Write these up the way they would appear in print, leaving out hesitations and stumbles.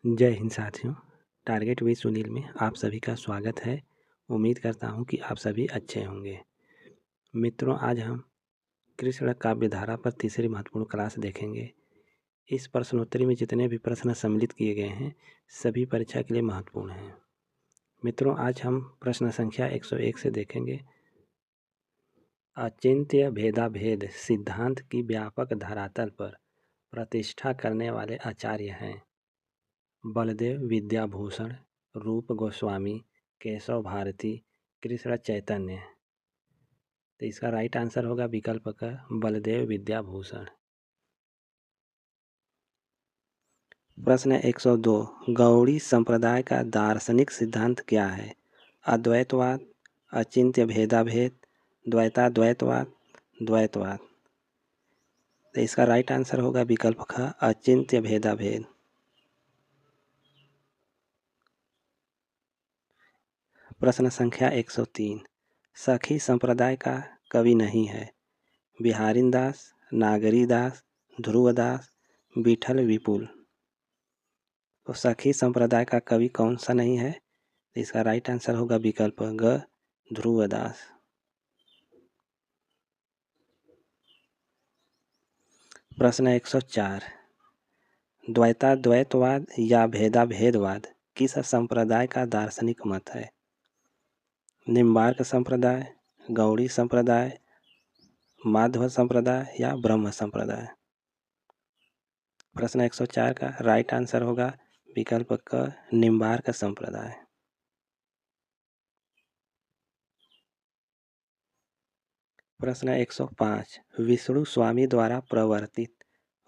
जय हिंद साथियों। Target with Sunil में आप सभी का स्वागत है। उम्मीद करता हूं कि आप सभी अच्छे होंगे। मित्रों, आज हम कृष्ण काव्य धारा पर तीसरी महत्वपूर्ण क्लास देखेंगे। इस प्रश्नोत्तरी में जितने भी प्रश्न सम्मिलित किए गए हैं सभी परीक्षा के लिए महत्वपूर्ण हैं। मित्रों, आज हम प्रश्न संख्या 101 से देखेंगे। अचिंत्य भेदाभेद सिद्धांत की व्यापक धरातल पर प्रतिष्ठा करने वाले आचार्य हैं बलदेव विद्याभूषण, रूप गोस्वामी, केशव भारती, कृष्ण चैतन्य। तो इसका राइट आंसर होगा विकल्प का बलदेव विद्याभूषण। प्रश्न 102, गौड़ी संप्रदाय का दार्शनिक सिद्धांत क्या है? अद्वैतवाद, अचिंत्य भेदाभेद, द्वैताद्वैतवाद, द्वैतवाद। तो इसका राइट आंसर होगा विकल्प का अचिंत्य भेदाभेद। प्रश्न संख्या 103, सखी संप्रदाय का कवि नहीं है? बिहारीदास, नागरीदास, ध्रुवदास, विठल विपुल। तो सखी संप्रदाय का कवि कौन सा नहीं है? इसका राइट आंसर होगा विकल्प ग ध्रुवदास। प्रश्न 104, द्वैताद्वैतवाद या भेदाभेदवाद किस संप्रदाय का दार्शनिक मत है? निम्बार्क संप्रदाय, गौड़ी संप्रदाय, माध्व संप्रदाय या ब्रह्म संप्रदाय। प्रश्न 104 का राइट आंसर होगा विकल्प क निम्बार्क संप्रदाय। प्रश्न 105, विष्णु स्वामी द्वारा प्रवर्तित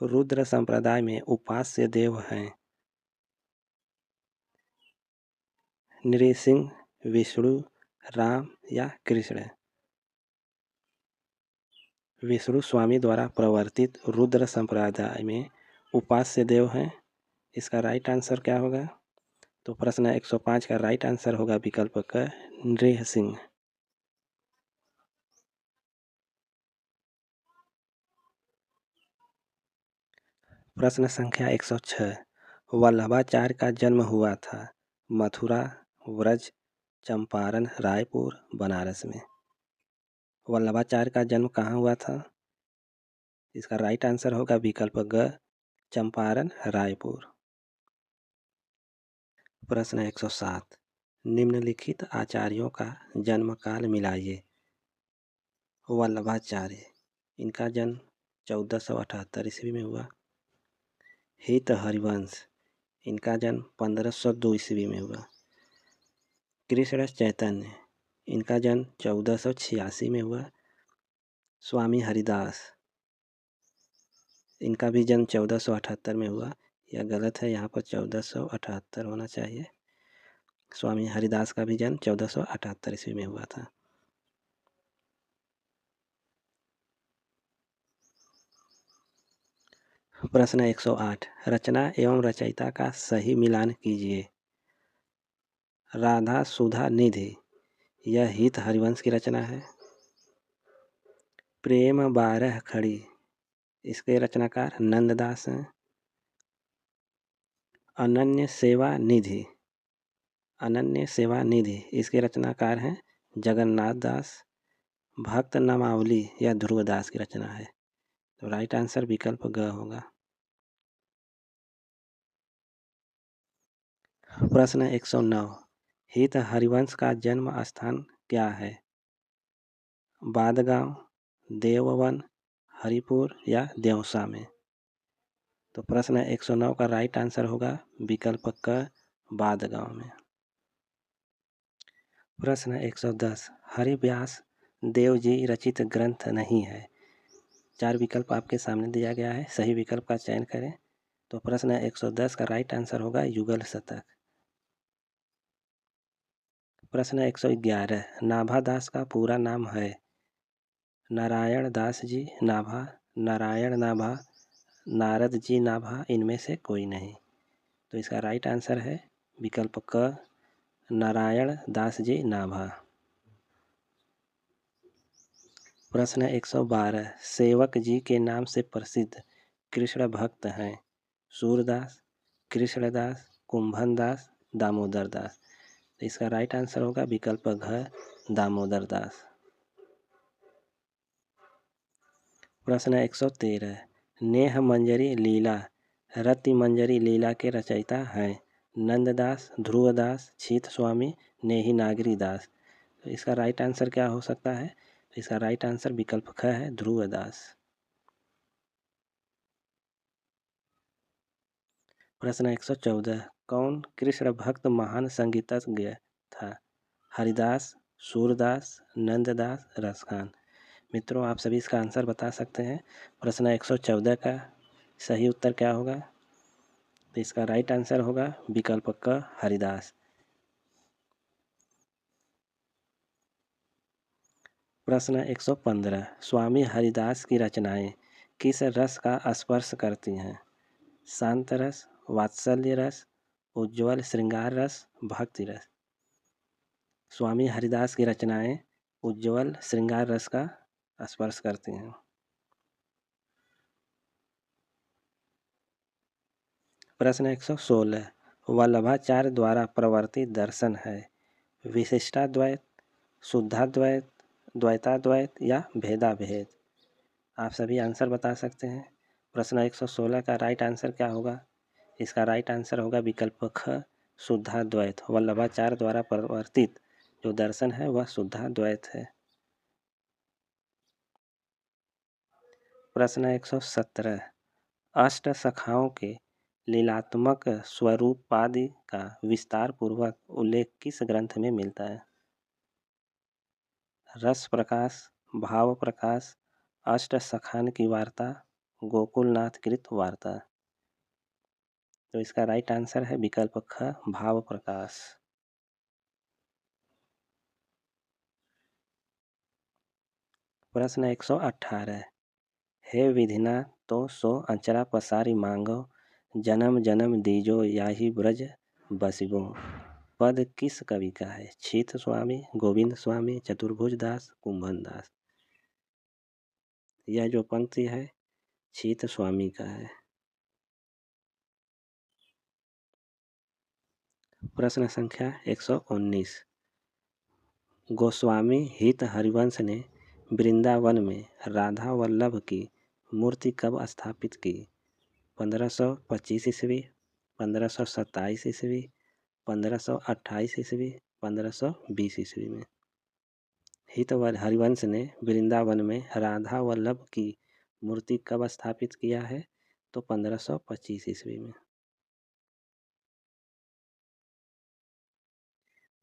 रुद्र संप्रदाय में उपास्य देव हैं? नृसिंह, विष्णु, राम या कृष्ण। विष्णु स्वामी द्वारा प्रवर्तित रुद्र संप्रदाय में उपास्य देव हैं। इसका राइट आंसर क्या होगा? तो प्रश्न 105 का राइट आंसर होगा विकल्प क नृसिंह। प्रश्न संख्या 106, वल्लभाचार्य का जन्म हुआ था मथुरा, व्रज, चंपारण, रायपुर, बनारस में। वल्लभाचार्य का जन्म कहाँ हुआ था? इसका राइट आंसर होगा विकल्प ग चंपारण, रायपुर। प्रश्न 107, निम्नलिखित आचार्यों का जन्म काल मिलाइए। वल्लभाचार्य, इनका जन्म 1478 ईस्वी में हुआ। हित हरिवंश, इनका जन्म 1502 ईस्वी में हुआ। कृष्ण चैतन्य, इनका जन्म 1486 में हुआ। स्वामी हरिदास, इनका भी जन्म 1478 में हुआ। यह गलत है, यहाँ पर 1478 होना चाहिए। स्वामी हरिदास का भी जन्म 1478 ईस्वी में हुआ था। प्रश्न 108, रचना एवं रचयिता का सही मिलान कीजिए। राधा सुधा निधि, यह हित हरिवंश की रचना है। प्रेम बारह खड़ी, इसके रचनाकार नंददास हैं। अनन्य सेवा निधि, अनन्य सेवा निधि, इसके रचनाकार हैं जगन्नाथ दास। भक्त नामावली यह ध्रुवदास की रचना है। तो राइट आंसर विकल्प ग होगा। प्रश्न 109, हित हरिवंश का जन्म स्थान क्या है? बादगांव, देववन, हरिपुर या देवसा में। तो प्रश्न 109 का राइट आंसर होगा विकल्प क बादगांव में। प्रश्न 110, हरिव्यास देव जी रचित ग्रंथ नहीं है। 4 विकल्प आपके सामने दिया गया है, सही विकल्प का चयन करें। तो प्रश्न 110 का राइट आंसर होगा युगल शतक। प्रश्न 111, नाभा दास का पूरा नाम है? नारायण दास जी नाभा, नारायण नाभा, नारद जी नाभा, इनमें से कोई नहीं। तो इसका राइट आंसर है विकल्प क नारायण दास जी नाभा। प्रश्न 112, सेवक जी के नाम से प्रसिद्ध कृष्ण भक्त हैं? सूरदास, कृष्णदास, कुंभन दास, दामोदर दास। तो इसका राइट आंसर होगा विकल्प घ, दामोदर दास। प्रश्न 113, नेह मंजरी लीला, रति मंजरी लीला के रचयिता हैं नंददास, ध्रुवदास, छीत स्वामी, नेही नागरी दास। तो इसका राइट आंसर क्या हो सकता है? इसका राइट आंसर विकल्प ख है, ध्रुवदास। प्रश्न 114, कौन कृष्ण भक्त महान संगीतज्ञ था? हरिदास, सूरदास, नंददास, रसखान। मित्रों, आप सभी इसका आंसर बता सकते हैं। प्रश्न 114 का सही उत्तर क्या होगा? तो इसका राइट आंसर होगा विकल्प क, हरिदास। प्रश्न 115, स्वामी हरिदास की रचनाएं किस रस का स्पर्श करती हैं? शांत रस, वात्सल्य रस, उज्ज्वल श्रृंगार रस, भक्ति रस। स्वामी हरिदास की रचनाएं उज्ज्वल श्रृंगार रस का स्पर्श करती हैं। प्रश्न 116, वल्लभाचार्य द्वारा प्रवर्तित दर्शन है विशिष्टाद्वैत, शुद्धाद्वैत, द्वैताद्वैत या भेदाभेद। आप सभी आंसर बता सकते हैं। प्रश्न 116 का राइट आंसर क्या होगा? इसका राइट आंसर होगा विकल्प ख, शुद्धाद्वैत। वल्लभाचार्य द्वारा प्रवर्तित जो दर्शन है वह शुद्धाद्वैत है। प्रश्न 117, अष्ट शाखाओं के लीलात्मक स्वरूपादि का विस्तार पूर्वक उल्लेख किस ग्रंथ में मिलता है? रस प्रकाश, भाव प्रकाश, अष्ट शाखान की वार्ता, गोकुलनाथ कृत वार्ता। तो इसका राइट आंसर है विकल्प ख, भाव प्रकाश। प्रश्न 118, हे विधिना तो सो अंचरा पसारी मांगो, जन्म जन्म दीजो याही ब्रज बसिबो। पद किस कवि का है? छीत स्वामी, गोविंद स्वामी, चतुर्भुज दास, कुंभन दास। यह जो पंक्ति है छीत स्वामी का है। प्रश्न संख्या 119, गोस्वामी हित हरिवंश ने वृंदावन में राधा वल्लभ की मूर्ति कब स्थापित की? 1525 ईस्वी, 1527 ईस्वी, 1528 ईस्वी, 1520 ईस्वी में। हित हरिवंश ने वृंदावन में राधा वल्लभ की मूर्ति कब स्थापित किया है? तो 1525 ईस्वी में।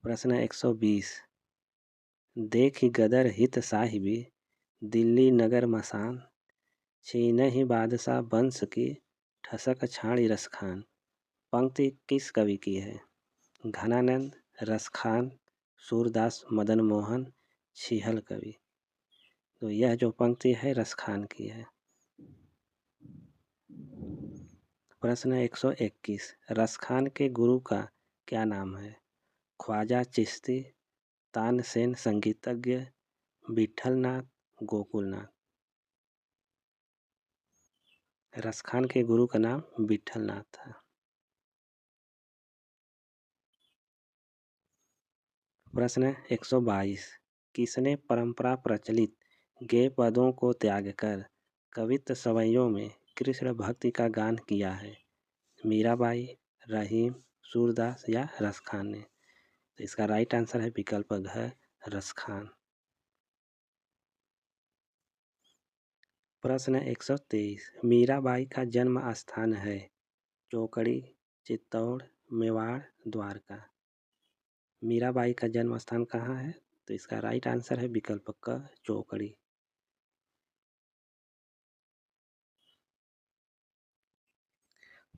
प्रश्न 120, देखि गदर हित साहिबी, दिल्ली नगर मसान, छीनहि बादशाह वंश की, ठसक छाड़ी रसखान। पंक्ति किस कवि की है? घनानंद, रसखान, सूरदास, मदन मोहन, छिहल कवि। तो यह जो पंक्ति है रसखान की है। प्रश्न 121, रसखान के गुरु का क्या नाम है? ख्वाजा चिश्ती, तानसेन संगीतज्ञ, विठलनाथ, गोकुलनाथ। रसखान के गुरु का नाम विठलनाथ था। प्रश्न 122, किसने परंपरा प्रचलित गेय पदों को त्याग कर कवित्व सवैयों में कृष्ण भक्ति का गान किया है? मीराबाई, रहीम, सूरदास या रसखान ने। तो इसका राइट आंसर है विकल्प घ, रसखान। प्रश्न 123, मीराबाई का जन्म स्थान है चौकड़ी, चित्तौड़, मेवाड़, द्वारका। मीराबाई का जन्म स्थान कहाँ है? तो इसका राइट आंसर है विकल्प क, चौकड़ी।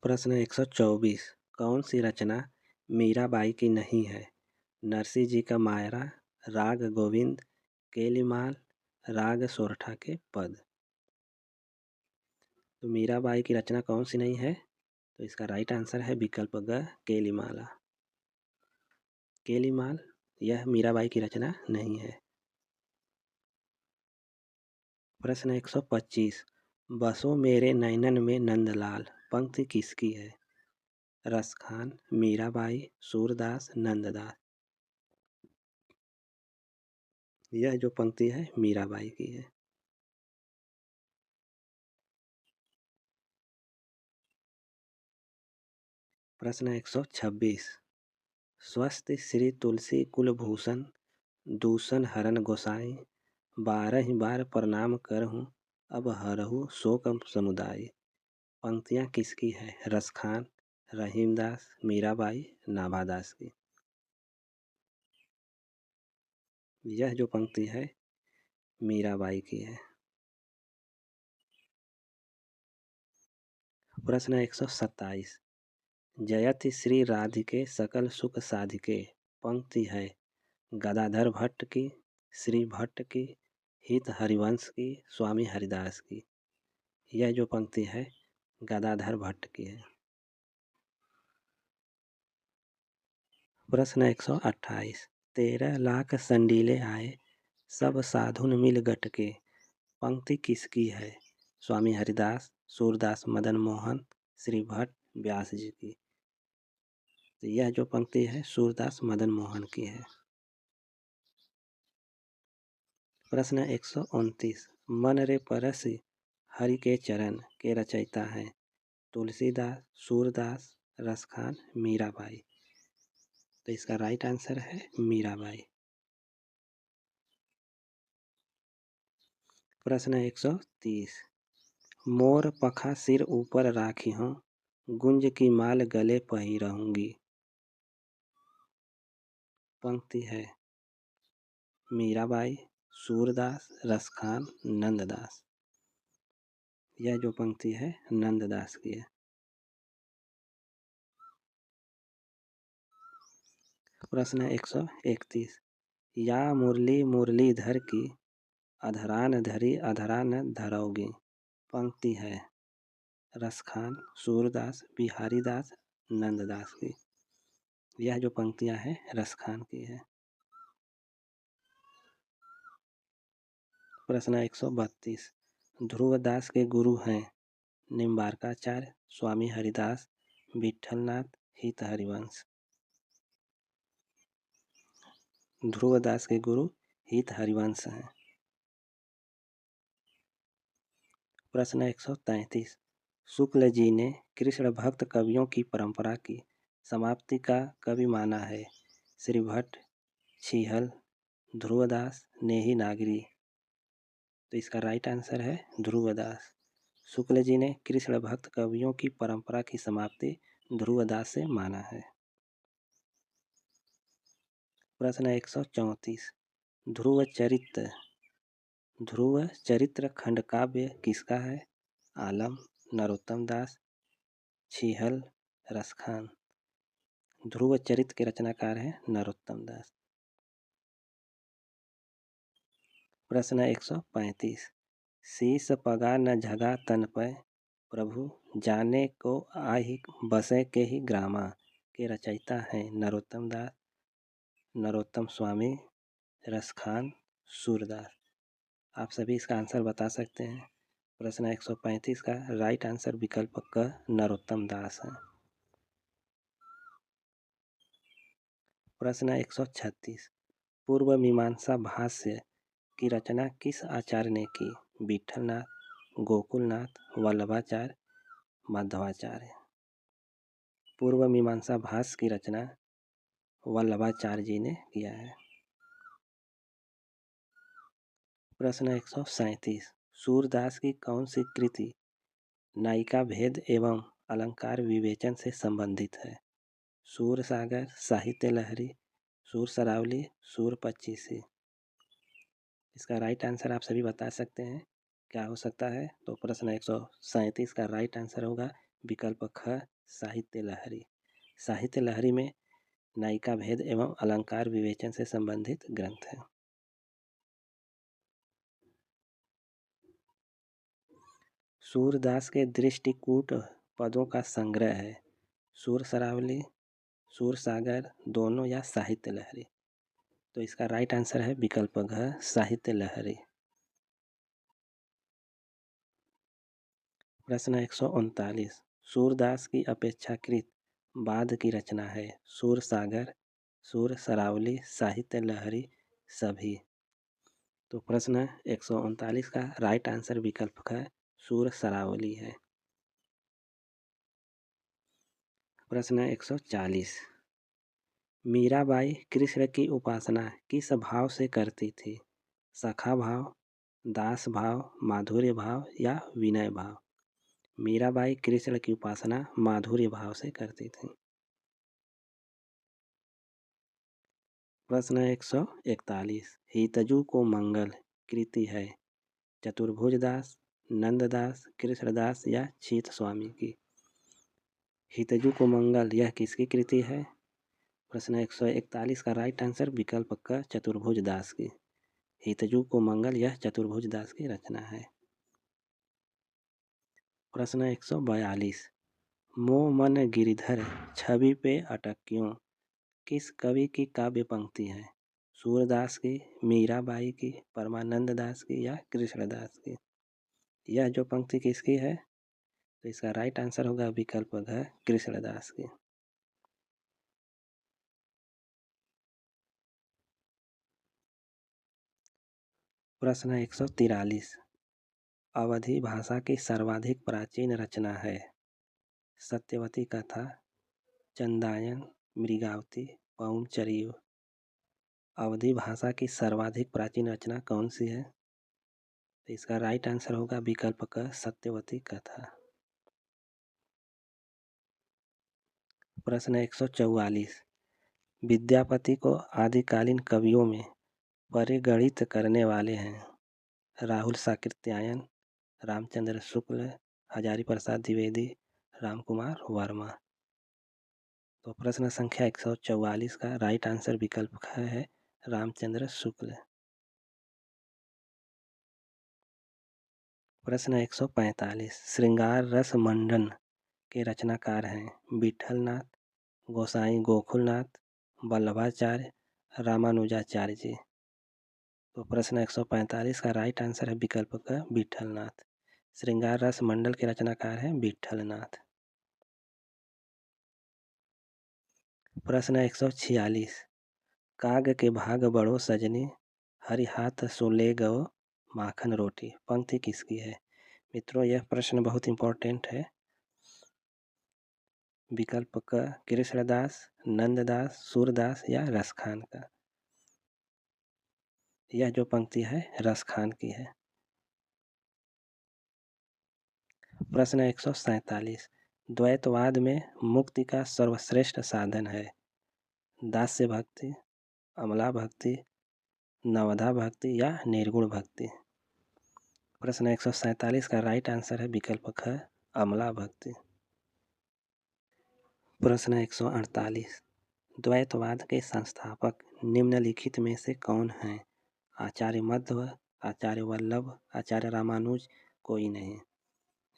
प्रश्न 124, कौन सी रचना मीराबाई की नहीं है? नरसिंह जी का मायरा, राग गोविंद, केलीमाल, राग सोरठा के पद। तो मीराबाई की रचना कौन सी नहीं है? तो इसका राइट आंसर है विकल्प ग, केलीमाला। केलीमाल यह मीराबाई की रचना नहीं है। प्रश्न 125, बसो मेरे नैनन में नंदलाल पंक्ति किसकी है? रसखान, मीराबाई, सूरदास, नंददास। यह जो पंक्ति है मीराबाई की है। प्रश्न 126। स्वस्ति श्री तुलसी कुलभूषण दूषण हरन गोसाई। 12 बार प्रणाम करहूँ अब हरहु शोक समुदाय। पंक्तियाँ किसकी है? रसखान, रहीमदास, मीराबाई, नाभादास की। यह जो पंक्ति है मीराबाई की है। प्रश्न 127। जयति श्री राधिके सकल सुख साधिके। पंक्ति है गदाधर भट्ट की, श्री भट्ट की, हित हरिवंश की, स्वामी हरिदास की। यह जो पंक्ति है गदाधर भट्ट की है। प्रश्न 128। 13 लाख संडीले आए सब साधुन मिल गटके। पंक्ति किसकी है? स्वामी हरिदास, सूरदास मदन मोहन, श्री भट्ट, व्यास जी की। तो यह जो पंक्ति है सूरदास मदन मोहन की है। प्रश्न 129। मन रे परसि हरि के चरण के रचयिता हैं? तुलसीदास, सूरदास, रसखान, मीराबाई। तो इसका राइट आंसर है मीराबाई। प्रश्न 130। मोर पखा सिर ऊपर राखी हूँ गुंज की माल गले पहिरहूँगी। पंक्ति है मीराबाई, सूरदास, रसखान, नंददास। यह जो पंक्ति है नंददास की है। प्रश्न 131। या मुरली मुरलीधर की अधरान धरी अधरान धरोगी। पंक्ति है रसखान, सूरदास, बिहारी दास, नंददास की। यह जो पंक्तियां हैं रसखान की है। प्रश्न 132। ध्रुवदास के गुरु हैं? निम्बारकाचार्य, स्वामी हरिदास, विठलनाथ, हित हरिवंश। ध्रुवदास के गुरु हित हरिवंश हैं। प्रश्न 133। शुक्ल जी ने कृष्ण भक्त कवियों की परंपरा की समाप्ति का कवि माना है? श्री भट्ट, छीहल, ध्रुवदास, नेही नागरी। तो इसका राइट आंसर है ध्रुवदास। शुक्ल जी ने कृष्ण भक्त कवियों की परंपरा की समाप्ति ध्रुवदास से माना है। प्रश्न 134। ध्रुव चरित्र ध्रुव चरित्र खंड काव्य किसका है? आलम, नरोत्तम दास, छीहल, रसखान। ध्रुव चरित्र के रचनाकार हैं नरोत्तम दास। प्रश्न 135। शीस पगा न झगा तन पै प्रभु जाने को आहि बसे के ही ग्रामा के रचयिता हैं? नरोत्तम दास, नरोत्तम स्वामी, रसखान, सूरदास। आप सभी इसका आंसर बता सकते हैं। प्रश्न 135 का राइट आंसर विकल्प क नरोत्तम दास है। प्रश्न 136। पूर्व मीमांसा भाष्य की रचना किस आचार्य ने की? विठलनाथ, गोकुलनाथ, वल्लभाचार्य, माधवाचार्य। पूर्व मीमांसा भाष्य की रचना वल्लभाचार्य जी ने किया है। प्रश्न 137। सूरदास की कौन सी कृति नायिका भेद एवं अलंकार विवेचन से संबंधित है? सूर सागर, साहित्य लहरी, सूर सरावली, सूर पचीसी। इसका राइट आंसर आप सभी बता सकते हैं क्या हो सकता है? तो प्रश्न 137 का राइट आंसर होगा विकल्प ख साहित्य लहरी। साहित्य लहरी में नायिका भेद एवं अलंकार विवेचन से संबंधित ग्रंथ है। सूरदास के दृष्टिकूट पदों का संग्रह है? सूर सरावली, सूर सागर, दोनों या साहित्य लहरी। तो इसका राइट आंसर है विकल्प घ साहित्य लहरी। प्रश्न 139। सूरदास की अपेक्षाकृत बाद की रचना है? सूर सागर, सूर सरावली, साहित्य लहरी, सभी। तो प्रश्न 139 का राइट आंसर विकल्प है सूर सरावली है। प्रश्न 140, मीराबाई कृष्ण की उपासना किस भाव से करती थी? सखा भाव, दास भाव, माधुर्य भाव या विनय भाव? मीराबाई कृष्ण की उपासना माधुर्य भाव से करती थी। प्रश्न 141, हितजू को मंगल कृति है चतुर्भुज दास, नंददास, कृष्णदास या छीत स्वामी की? हितजू को मंगल यह किसकी कृति है? प्रश्न 141 का राइट आंसर विकल्प क चतुर्भुज दास की। हितजू को मंगल यह चतुर्भुज दास की रचना है। प्रश्न 142, मोह मन गिरिधर छवि पे अटक क्यों किस कवि की काव्य पंक्ति है? सूरदास की, मीराबाई की, परमानंद दास की या कृष्णदास की? यह जो पंक्ति किसकी है? तो इसका राइट आंसर होगा विकल्प घ कृष्णदास की। प्रश्न 143, अवधी भाषा की सर्वाधिक प्राचीन रचना है? सत्यवती कथा, चंदायन, मृगावती, पौंचरियो। अवधी भाषा की सर्वाधिक प्राचीन रचना कौन सी है? तो इसका राइट आंसर होगा विकल्प क सत्यवती कथा। प्रश्न 144, विद्यापति को आदिकालीन कवियों में परिगणित करने वाले हैं? राहुल साकृत्यायन, रामचंद्र शुक्ल, हजारी प्रसाद द्विवेदी, रामकुमार वर्मा। तो प्रश्न संख्या 144 का राइट आंसर विकल्प है रामचंद्र शुक्ल। प्रश्न 145, श्रृंगार रस मंडन के रचनाकार हैं? विठलनाथ, गोसाई गोकुलनाथ, वल्लभाचार्य, रामानुजाचार्य जी। तो प्रश्न 145 का राइट आंसर है विकल्प का विठलनाथ। श्रृंगार रस मंडल के रचनाकार हैं विठलनाथ। प्रश्न 146, काग के भाग बड़ो सजनी, हरि हाथ सो ले गओ माखन रोटी पंक्ति किसकी है? मित्रों यह प्रश्न बहुत इंपॉर्टेंट है। विकल्प क कृष्णदास, नंददास, सूरदास या रसखान का? यह जो पंक्ति है रसखान की है। प्रश्न 147, द्वैतवाद में मुक्ति का सर्वश्रेष्ठ साधन है? दास्य भक्ति, अमला भक्ति, नवधा भक्ति या निर्गुण भक्ति? प्रश्न 147 का राइट आंसर है विकल्प ख अमला भक्ति। प्रश्न 148, द्वैतवाद के संस्थापक निम्नलिखित में से कौन हैं? आचार्य मध्व, आचार्य वल्लभ, आचार्य रामानुज, कोई नहीं।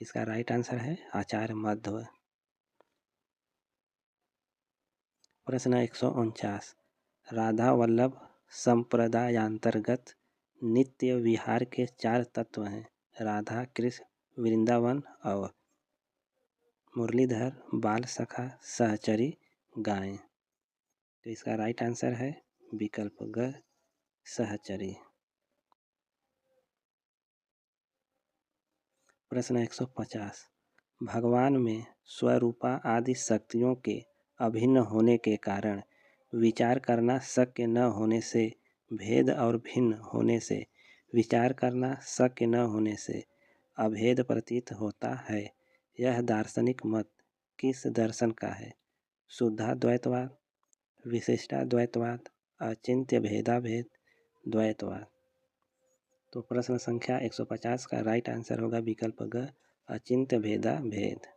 इसका राइट आंसर है आचार्य मध्व। प्रश्न 149, राधा वल्लभ संप्रदायांतर्गत नित्य विहार के 4 तत्व हैं? राधा, कृष्ण, वृंदावन और मुरलीधर, बाल सखा, सहचरी, गायें। तो इसका राइट आंसर है विकल्प ग सहचरी। प्रश्न 150, भगवान में स्वरूपा आदि शक्तियों के अभिन्न होने के कारण विचार करना शक्य न होने से, भेद और भिन्न होने से विचार करना शक्य न होने से अभेद प्रतीत होता है। यह दार्शनिक मत किस दर्शन का है? शुद्धाद्वैतवाद, विशिष्टाद्वैतवाद, अचिंत्य भेदाभेद, द्वैतवाद। तो प्रश्न संख्या 150 का राइट आंसर होगा विकल्प ग अचिंत्य भेदाभेद।